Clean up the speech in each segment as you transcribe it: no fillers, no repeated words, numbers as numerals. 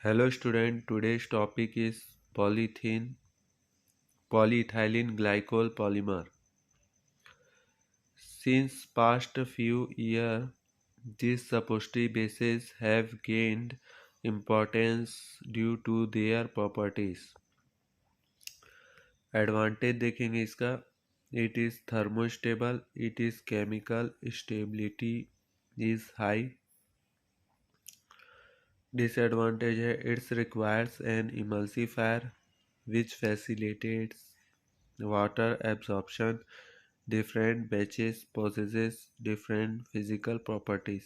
Hello student, today's topic is polyethylene glycol polymer. Since past few years, these suppository bases have gained importance due to their properties. Advantage देखेंगे इसका, it is thermostable, it is chemical stability is high. Disadvantage है, it requires an emulsifier which facilitates water absorption. Different batches possesses different physical properties.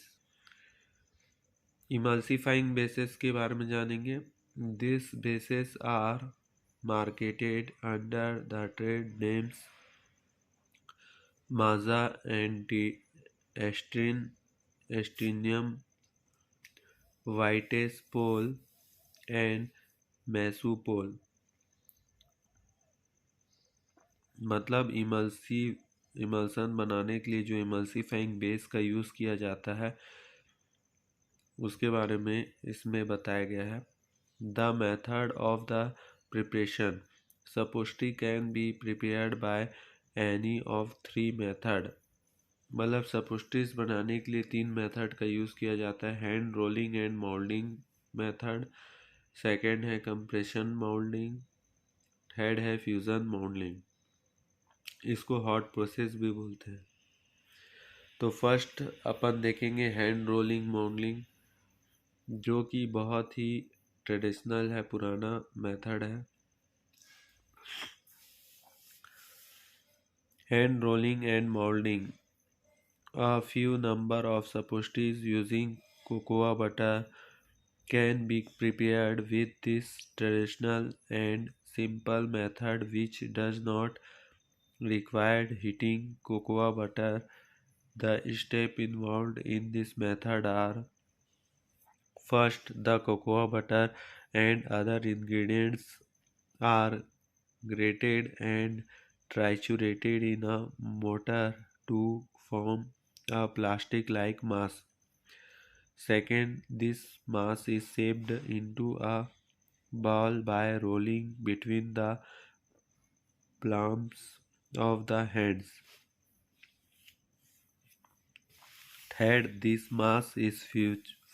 Emulsifying bases के बारे में जानेंगे. These bases are marketed under the trade names Maza and Astrinium, Vitespol and Mesupol. मतलब emulsion बनाने के लिए जो emulsifying base का यूज़ किया जाता है उसके बारे में इसमें बताया गया है. The method of the preparation. Suppository can be prepared by any of three method. मतलब सपोस्ट्रीज बनाने के लिए 3 मेथड का यूज़ किया जाता है. Hand rolling and moulding method, second है कंप्रेशन मोल्डिंग, थर्ड है फ्यूज़न मोल्डिंग. इसको हॉट प्रोसेस भी बोलते हैं. तो फर्स्ट अपन देखेंगे हैंड रोलिंग मोल्डिंग, जो कि बहुत ही ट्रेडिशनल है, पुराना मेथड है. Hand rolling and moulding. A few number of suppositories using cocoa butter can be prepared with this traditional and simple method which does not require heating cocoa butter. The steps involved in this method are: first, the cocoa butter and other ingredients are grated and triturated in a mortar to form a plastic-like mass. Second, this mass is shaped into a ball by rolling between the palms of the hands. Third, this mass is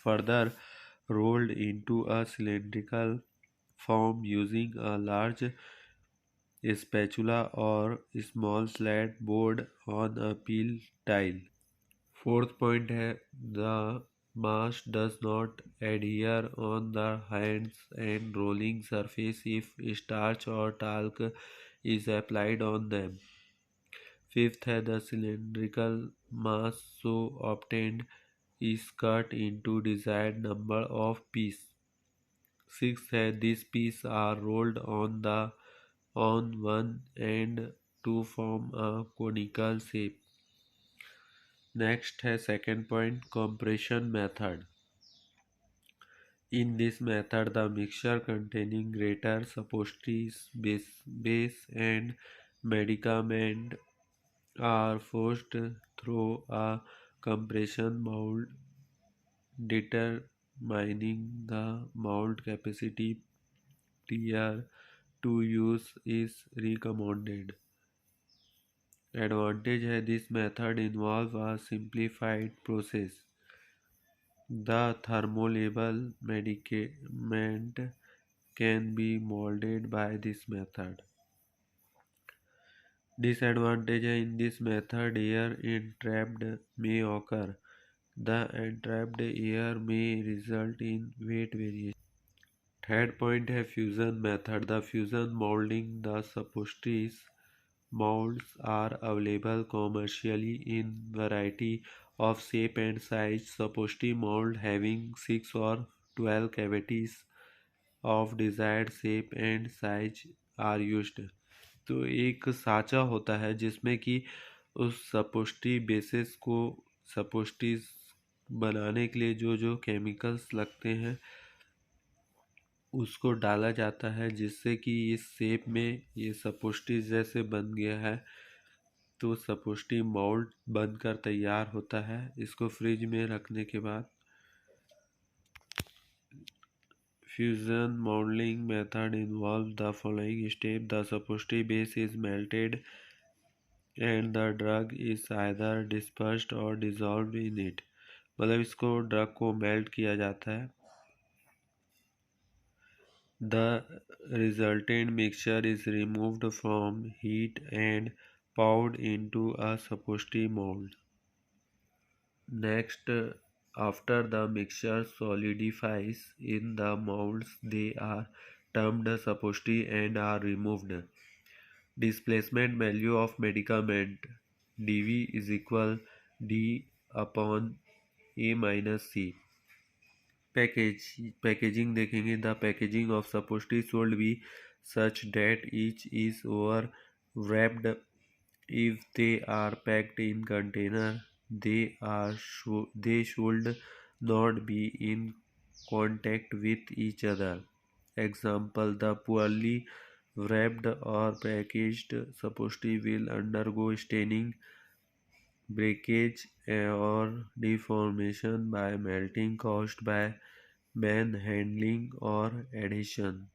further rolled into a cylindrical form using a large spatula or small flat board on a peel tile. Fourth point है, the mass does not adhere on the hands and rolling surface if starch or talc is applied on them. Fifth है, the cylindrical mass so obtained is cut into desired number of pieces. Sixth है, these pieces are rolled on one end to form a conical shape. Next है second point, compression method. In this method, the mixture containing greater suppositories, base and medicament are forced through a compression mold. Determining the mold capacity prior to use is recommended. Advantage है, this method involves a simplified process. The thermolabile medicament can be molded by this method. Disadvantage in this method, air entrapped may occur. The entrapped air may result in weight variation. Third point है fusion method. The fusion molding. The suppositories molds are available commercially in variety of shape and size. Suppository mold having 6 or 12 cavities of desired shape and size are used. तो एक साँचा होता है जिसमें कि उस सपोस्ट्री basis को सपोस्ट्रीज बनाने के लिए जो जो केमिकल्स लगते हैं उसको डाला जाता है, जिससे कि इस शेप में ये सपोस्ट्री जैसे बन गया है. तो सपोस्ट्री मोल्ड बनकर तैयार होता है. इसको फ्रिज में रखने के बाद Fusion modeling method involves the following step. The suppository base is melted and the drug is either dispersed or dissolved in it. मतलब इसको ड्रग को मेल्ट किया जाता है. The resultant mixture is removed from heat and poured into a suppository mold. Next, after the mixture solidifies in the molds, they are termed suppository and are removed. Displacement value of medicament dV is equal D upon A minus C. Packaging देखेंगे. The packaging of suppository should be such that each is over wrapped. If they are packed in container, they should not be in contact with each other. Example: the poorly wrapped or packaged suppository will undergo staining, breakage, or deformation by melting caused by manhandling or adhesion.